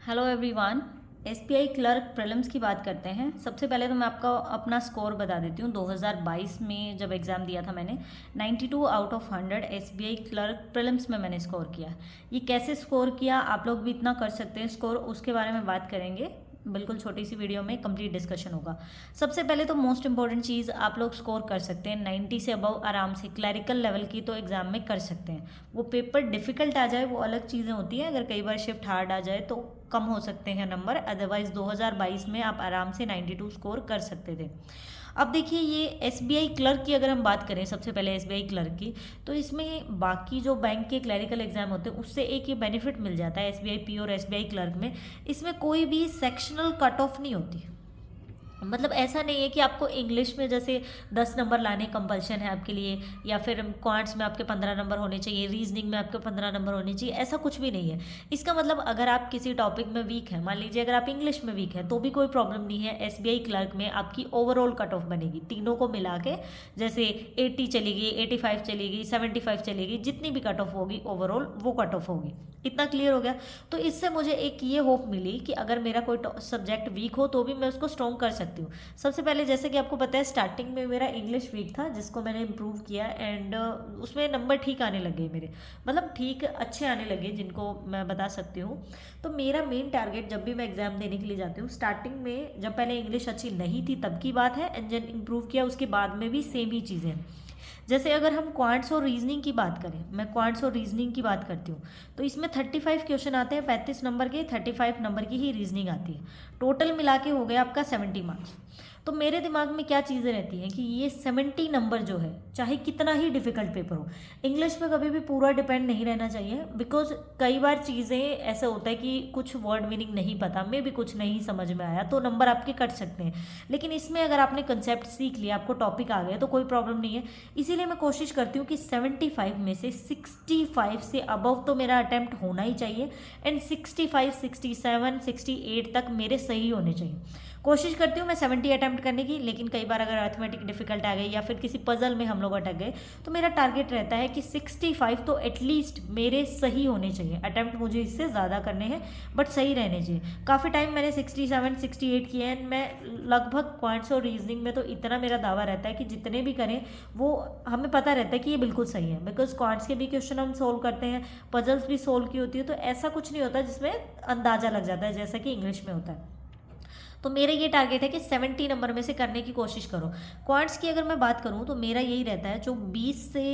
Hello everyone. SBI clerk prelims की बात करते हैं। सबसे पहले तो मैं आपको अपना स्कोर बता देती हूँ। 2022 में जब एग्ज़ाम दिया था मैंने 92 out of 100 SBI clerk prelims में मैंने स्कोर किया। ये कैसे स्कोर किया, आप लोग भी इतना कर सकते हैं स्कोर, उसके बारे में बात करेंगे। बिल्कुल छोटी सी वीडियो में कंप्लीट डिस्कशन होगा। सबसे पहले तो मोस्ट इंपॉर्टेंट चीज़, आप लोग स्कोर कर सकते हैं 90 से अबव आराम से। क्लैरिकल लेवल की तो एग्जाम में कर सकते हैं। वो पेपर डिफिकल्ट आ जाए वो अलग चीज़ें होती हैं, अगर कई बार शिफ्ट हार्ड आ जाए तो कम हो सकते हैं नंबर, अदरवाइज 2022 में आप आराम से 92 स्कोर कर सकते थे। अब देखिए, ये एसबीआई क्लर्क की अगर हम बात करें, सबसे पहले एसबीआई क्लर्क की, तो इसमें बाकी जो बैंक के क्लरिकल एग्जाम होते हैं उससे एक ये बेनिफिट मिल जाता है एसबीआई पी और एसबीआई क्लर्क में। इसमें कोई भी सेक्शनल कट ऑफ नहीं होती। मतलब ऐसा नहीं है कि आपको इंग्लिश में जैसे 10 नंबर लाने कंपल्शन है आपके लिए, या फिर क्वांट्स में आपके 15 नंबर होने चाहिए, रीजनिंग में आपके 15 नंबर होने चाहिए, ऐसा कुछ भी नहीं है। इसका मतलब अगर आप किसी टॉपिक में वीक हैं, मान लीजिए अगर आप इंग्लिश में वीक हैं तो भी कोई प्रॉब्लम नहीं है। एसबीआई क्लर्क में आपकी ओवरऑल कट ऑफ बनेगी तीनों को मिला के, जैसे 80 चलेगी, 85 चलेगी, 75 चलेगी, जितनी भी कट ऑफ होगी ओवरऑल वो कट ऑफ होगी। इतना क्लियर हो गया। तो इससे मुझे एक ये होप मिली कि अगर मेरा कोई सब्जेक्ट वीक हो तो भी मैं उसको स्ट्रॉन्ग कर सकती हूँ। सबसे पहले जैसे कि आपको पता है, स्टार्टिंग में मेरा इंग्लिश वीक था जिसको मैंने इम्प्रूव किया, एंड उसमें नंबर ठीक आने लगे मेरे, मतलब ठीक अच्छे आने लगे जिनको मैं बता सकती हूँ। तो मेरा मेन टारगेट जब भी मैं एग्जाम देने के लिए जाती हूँ, स्टार्टिंग में जब पहले इंग्लिश अच्छी नहीं थी तब की बात है, एंड जब इम्प्रूव किया उसके बाद में भी सेम ही चीज़ें हैं। जैसे अगर हम क्वांट्स और रीजनिंग की बात करें, मैं क्वांट्स और रीजनिंग की बात करती हूँ, तो इसमें 35 क्वेश्चन आते हैं, 35 नंबर के, 35 नंबर की ही रीजनिंग आती है। टोटल मिला के हो गया आपका 70 मार्क्स। तो मेरे दिमाग में क्या चीज़ें रहती हैं कि ये 70 नंबर जो है, चाहे कितना ही डिफिकल्ट पेपर हो, इंग्लिश पे कभी भी पूरा डिपेंड नहीं रहना चाहिए। बिकॉज कई बार चीज़ें ऐसे होता है कि कुछ वर्ड मीनिंग नहीं पता, मे भी कुछ नहीं समझ में आया, तो नंबर आपके कट सकते हैं। लेकिन इसमें अगर आपने कंसेप्ट सीख लिया, आपको टॉपिक आ गया, तो कोई प्रॉब्लम नहीं है। इसीलिए मैं कोशिश करती हूँ कि 75 में से 65 से अबव तो मेरा अटैम्प्ट होना ही चाहिए, एंड 65, 67, 68 तक मेरे सही होने चाहिए। कोशिश करती हूँ मैं 70 अटैम्प्ट करने की, लेकिन कई बार अगर अर्थमेटिक डिफिकल्ट आ गई या फिर किसी पजल में हम लोग अटक गए, तो मेरा टारगेट रहता है कि 65 तो एटलीस्ट मेरे सही होने चाहिए। अटैम्प्ट मुझे इससे ज़्यादा करने हैं बट सही रहने चाहिए। काफ़ी टाइम मैंने 67, 68 किए हैं। मैं लगभग क्वांट्स और रीजनिंग में तो इतना मेरा दावा रहता है कि जितने भी करें वो हमें पता रहता है कि ये बिल्कुल सही है। बिकॉज क्वांट्स के भी क्वेश्चन हम सोल्व करते हैं, पजल्स भी सोल्व की होती है, तो ऐसा कुछ नहीं होता जिसमें अंदाज़ा लग जाता है जैसा कि इंग्लिश में होता है। तो मेरा ये टारगेट है कि 70 नंबर में से करने की कोशिश करो। क्वांट्स की अगर मैं बात करूँ तो मेरा यही रहता है, जो 20 से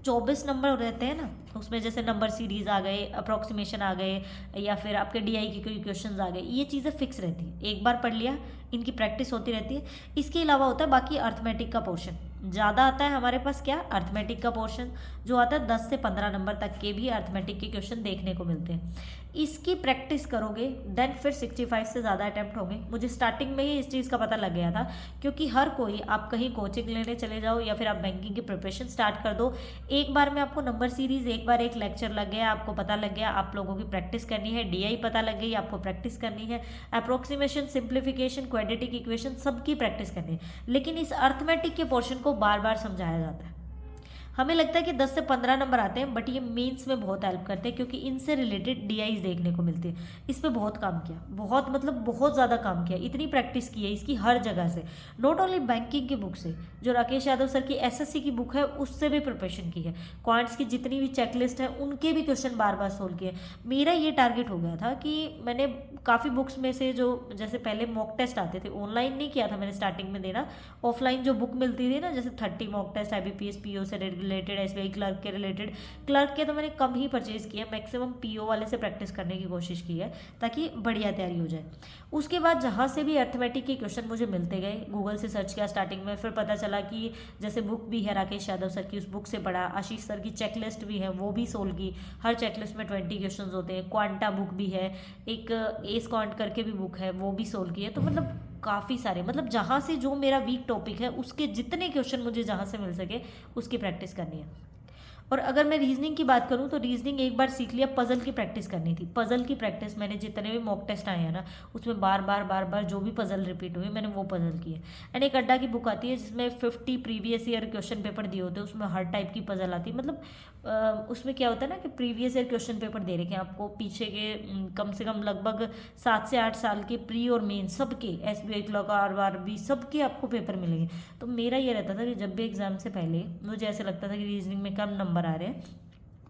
24 नंबर रहते हैं ना, उसमें जैसे नंबर सीरीज आ गए, अप्रोक्सीमेशन आ गए, या फिर आपके डीआई की कोई क्वेश्चंस आ गए, ये चीज़ें फिक्स रहती हैं, एक बार पढ़ लिया, इनकी प्रैक्टिस होती रहती है। इसके अलावा होता है बाकी अर्थमेटिक का पोर्शन ज़्यादा आता है हमारे पास। क्या अर्थमेटिक का पोर्शन जो आता है 10 से 15 नंबर तक के भी अर्थमेटिक के क्वेश्चन देखने को मिलते हैं। इसकी प्रैक्टिस करोगे देन फिर 65 से ज़्यादा अटैम्प्ट होंगे। मुझे स्टार्टिंग में ही इस चीज़ का पता लग गया था, क्योंकि हर कोई, आप कहीं कोचिंग लेने चले जाओ या फिर आप बैंकिंग की प्रिपरेशन स्टार्ट कर दो, एक बार में आपको नंबर सीरीज, एक बार एक लेक्चर लग गया, आपको पता लग गया, आप लोगों की प्रैक्टिस करनी है, डीआई पता लग गई, आपको प्रैक्टिस करनी है, अप्रोक्सीमेशन, सिंप्लीफिकेशन, क्वाड्रेटिक इक्वेशन, सबकी प्रैक्टिस करनी है। लेकिन इस अर्थमेटिक के पोर्शन को बार बार समझाया जाता है। हमें लगता है कि 10 से 15 नंबर आते हैं, बट ये मेंस में बहुत हेल्प करते हैं, क्योंकि इनसे रिलेटेड डीआईज देखने को मिलती है। इस पर बहुत काम किया, बहुत मतलब बहुत ज़्यादा काम किया, इतनी प्रैक्टिस की है इसकी हर जगह से, नॉट ओनली बैंकिंग की बुक से, जो राकेश यादव सर की एसएससी की बुक है उससे भी प्रिपरेशन की है, क्वांट्स की जितनी भी चेकलिस्ट है उनके भी क्वेश्चन बार बार सोल्व किए। मेरा ये टारगेट हो गया था कि मैंने काफ़ी बुक्स में से, जो जैसे पहले मॉक टेस्ट आते थे, ऑनलाइन नहीं किया था मैंने स्टार्टिंग में देना, ऑफलाइन जो बुक मिलती थी ना, जैसे 30 मॉक टेस्ट आईबीपीएस पीओ से रिलेटेड, एसबीआई क्लर्क के रिलेटेड, क्लर्क के तो मैंने कम ही परचेज किया, मैक्सिमम पीओ वाले से प्रैक्टिस करने की कोशिश की है ताकि बढ़िया तैयारी हो जाए। उसके बाद जहाँ से भी अर्थमेटिक के क्वेश्चन मुझे मिलते गए, गूगल से सर्च किया स्टार्टिंग में, फिर पता चला कि जैसे बुक भी है राकेश यादव सर की, उस बुक से पढ़ा, आशीष सर की चेकलिस्ट भी है वो भी सोल्व की, हर चेकलिस्ट में 20 क्वेश्चन होते हैं, क्वांटा बुक भी है, एक एस क्वांट करके भी बुक है वो भी सोल्व की है। तो मतलब काफ़ी सारे, मतलब जहाँ से जो मेरा वीक टॉपिक है उसके जितने क्वेश्चन मुझे जहाँ से मिल सके उसकी प्रैक्टिस करनी है। और अगर मैं रीजनिंग की बात करूँ तो रीजनिंग एक बार सीख लिया, पजल की प्रैक्टिस करनी थी। पजल की प्रैक्टिस मैंने जितने भी मॉक टेस्ट आए हैं ना, उसमें बार बार जो भी पजल रिपीट हुए मैंने वो पजल किए। एंड एक अड्डा की बुक आती है जिसमें 50 प्रीवियस ईयर क्वेश्चन पेपर दिए होते हैं, उसमें हर टाइप की पजल आती है। मतलब उसमें क्या होता है ना कि प्रीवियस ईयर क्वेश्चन पेपर दे रखे हैं आपको पीछे के कम से कम लगभग 7 से 8 साल के प्री और मेन सबके, SBI क्लर्क, RRB सबके आपको पेपर मिलेंगे। तो मेरा ये रहता था कि जब भी एग्जाम से पहले मुझे ऐसे लगता था कि रीजनिंग में कम नंबर आ रहे हैं,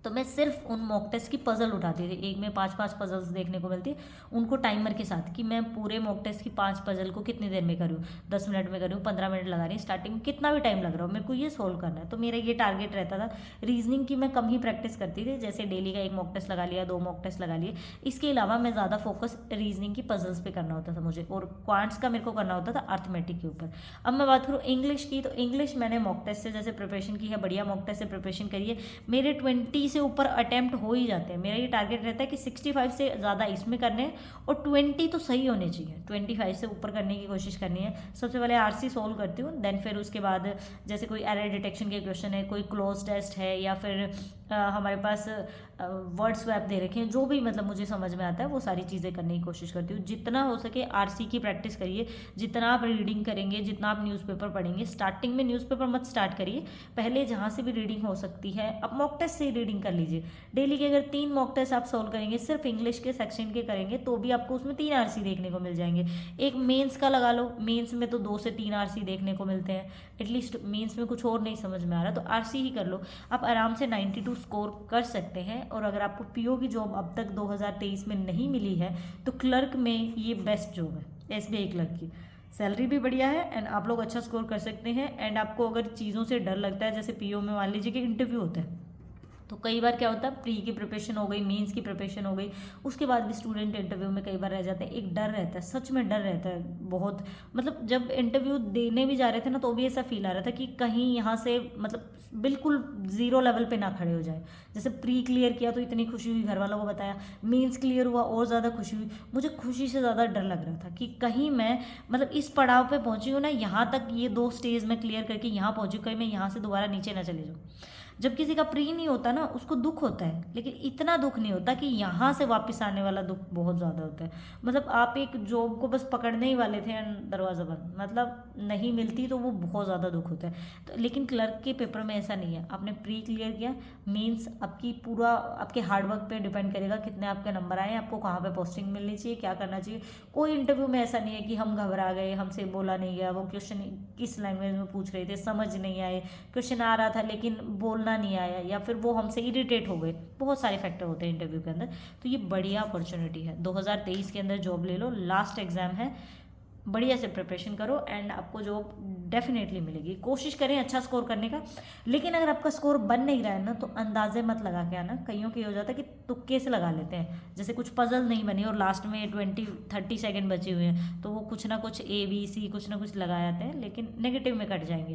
तो मैं सिर्फ उन मॉक टेस्ट की पजल उठाती थी। एक में 5-5 पजल्स देखने को मिलती है, उनको टाइमर के साथ कि मैं पूरे मॉक टेस्ट की 5 पजल को कितनी देर में करूँ, 10 मिनट में करूँ, 15 मिनट लगा रही, स्टार्टिंग में कितना भी टाइम लग रहा हो मेरे को ये सोल्व करना है। तो मेरा ये टारगेट रहता था। रीजनिंग की मैं कम ही प्रैक्टिस करती थी, जैसे डेली का 1 मॉक टेस्ट लगा लिया, 2 मॉक टेस्ट लगा लिए। इसके अलावा मैं ज़्यादा फोकस रीजनिंग की पजल्स पे करना होता था मुझे, और क्वांट्स का मेरे को करना होता था अर्थमेटिक के ऊपर। अब मैं बात करूँ इंग्लिश की, तो इंग्लिश मैंने मॉक टेस्ट से जैसे प्रिपरेशन की है, बढ़िया मॉक टेस्ट से प्रिपरेशन करिए, मेरे 20 से ऊपर अटैम्प्ट हो ही जाते हैं। मेरा ये टारगेट रहता है कि 65 से ज़्यादा इसमें करने हैं और 20 तो सही होने चाहिए, 25 से ऊपर करने की कोशिश करनी है। सबसे पहले RC सोल्व करती हूँ, देन फिर उसके बाद जैसे कोई एरर डिटेक्शन के क्वेश्चन है, कोई क्लोज टेस्ट है, या फिर हमारे पास वर्ड स्वैप दे रखे हैं, जो भी मतलब मुझे समझ में आता है वो सारी चीज़ें करने की कोशिश करती हूँ। जितना हो सके RC की प्रैक्टिस करिए, जितना आप रीडिंग करेंगे, जितना आप न्यूज़पेपर पढ़ेंगे। स्टार्टिंग में न्यूज़पेपर मत स्टार्ट करिए, पहले जहाँ से भी रीडिंग हो सकती है आप मॉक टेस्ट से ही रीडिंग कर लीजिए। डेली के अगर 3 मॉक टेस्ट आप सोल्व करेंगे, सिर्फ इंग्लिश के सेक्शन के करेंगे, तो भी आपको उसमें 3 RC देखने को मिल जाएंगे। एक मेंस का लगा लो, मेंस में तो 2 से 3 RC देखने को मिलते हैं एटलीस्ट। मेंस में कुछ और नहीं समझ में आ रहा तो RC ही कर लो, आप आराम से 92 स्कोर कर सकते हैं। और अगर आपको PO की जॉब अब तक 2023 में नहीं मिली है तो क्लर्क में ये बेस्ट जॉब है, SBI क्लर्क की। सैलरी भी बढ़िया है एंड आप लोग अच्छा स्कोर कर सकते हैं। एंड आपको अगर चीज़ों से डर लगता है, जैसे PO में मान लीजिए कि इंटरव्यू होता है, तो कई बार क्या होता है प्री की प्रिपरेशन हो गई, मेंस की प्रिपरेशन हो गई, उसके बाद भी स्टूडेंट इंटरव्यू में कई बार रह जाते हैं। एक डर रहता है, सच में डर रहता है बहुत। मतलब जब इंटरव्यू देने भी जा रहे थे ना, तो भी ऐसा फील आ रहा था कि कहीं यहाँ से मतलब बिल्कुल ज़ीरो लेवल पे ना खड़े हो जाए। जैसे प्री क्लियर किया तो इतनी खुशी हुई, घर वालों को बताया, मेंस क्लियर हुआ और ज़्यादा खुशी हुई। मुझे खुशी से ज़्यादा डर लग रहा था कि कहीं मैं मतलब इस पड़ाव पे पहुंची हूँ ना, यहाँ तक ये 2 स्टेज में क्लियर करके यहाँ पहुंची, कहीं मैं यहाँ से दोबारा नीचे ना चले जाऊँ। जब किसी का प्री नहीं होता ना, उसको दुख होता है, लेकिन इतना दुख नहीं होता कि यहाँ से वापस आने वाला दुख बहुत ज़्यादा होता है। मतलब आप एक जॉब को बस पकड़ने ही वाले थे एंड दरवाज़ा बंद, मतलब नहीं मिलती, तो वो बहुत ज़्यादा दुख होता है। तो लेकिन क्लर्क के पेपर में ऐसा नहीं है। आपने प्री क्लियर किया, मीन्स आपकी पूरा आपके हार्डवर्क पे डिपेंड करेगा कितने आपके नंबर आए, आपको कहाँ पे पोस्टिंग मिलनी चाहिए, क्या करना चाहिए। कोई इंटरव्यू में ऐसा नहीं है कि हम घबरा गए, हमसे बोला नहीं गया, वो क्वेश्चन किस लैंग्वेज में पूछ रहे थे समझ नहीं आए, क्वेश्चन आ रहा था लेकिन बोलना नहीं आया, या फिर वो हमसे इरिटेट हो गए। बहुत सारे फैक्टर होते हैं इंटरव्यू के अंदर। तो ये बढ़िया अपॉर्चुनिटी है, 2023 के अंदर जॉब ले लो, लास्ट एग्जाम है, बढ़िया से प्रिपरेशन करो एंड आपको जॉब डेफिनेटली मिलेगी। कोशिश करें अच्छा स्कोर करने का, लेकिन अगर आपका स्कोर बन नहीं रहा है ना, तो अंदाजे मत लगा के आना। कईयों के हो जाता है कि तुक्के से लगा लेते हैं, जैसे कुछ पजल नहीं बनी और लास्ट में 20-30 सेकेंड बचे हुए हैं, तो वो कुछ ना कुछ ABC कुछ ना कुछ लगा जाते हैं, लेकिन नेगेटिव में कट जाएंगे।